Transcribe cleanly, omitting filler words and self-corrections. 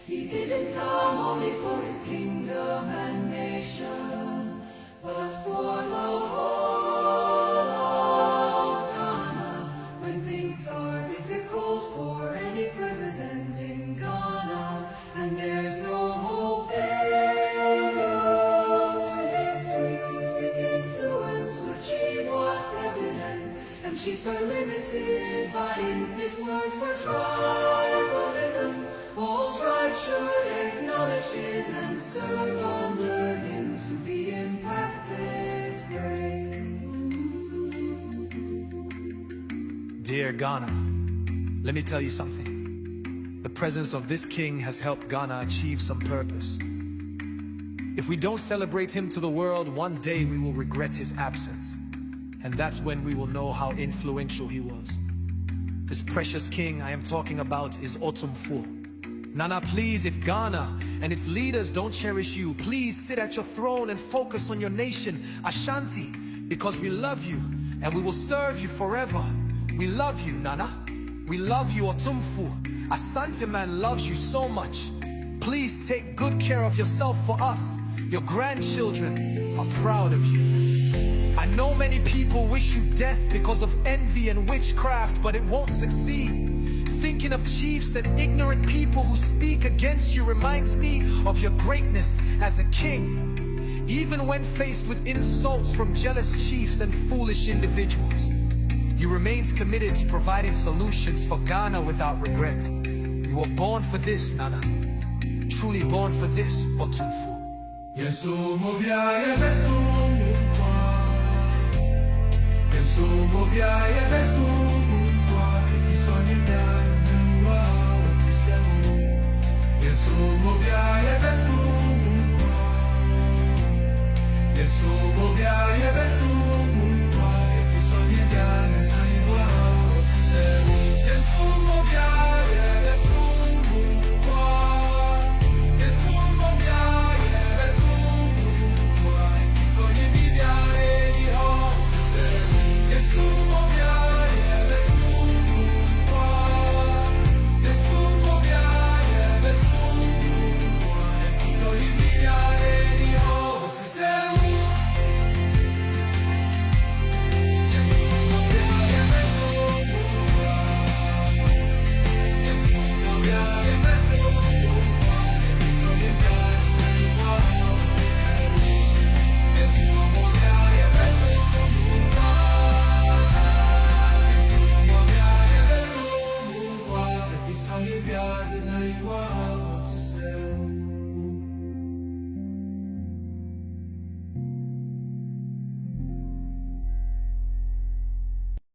He didn't come only for his kingdom and nation, but for the whole of Ghana. When things are difficult for any president in Ghana, and there's no hope in the world for him to use his influence to achieve what presidents and chiefs are limited by infant word for tribalism. All tribes should acknowledge him and serve under him to be in practice grace. Dear Ghana, let me tell you something. The presence of this king has helped Ghana achieve some purpose. If we don't celebrate him to the world, one day we will regret his absence. And that's when we will know how influential he was. This precious king I am talking about is Otumfoɔ. Nana, please, if Ghana and its leaders don't cherish you, please sit at your throne and focus on your nation, Ashanti, because we love you and we will serve you forever. We love you, Nana. We love you, Otumfoɔ. Asante man loves you so much. Please take good care of yourself for us. Your grandchildren are proud of you. I know many people wish you death because of envy and witchcraft, but it won't succeed. Thinking of chiefs and ignorant people who speak against you reminds me of your greatness as a king. Even when faced with insults from jealous chiefs and foolish individuals, you remain committed to providing solutions for Ghana without regret. You were born for this, Nana. Truly born for this, Otumfoɔ. Yesu mobia ye besu mukwa. Yesu mobia ye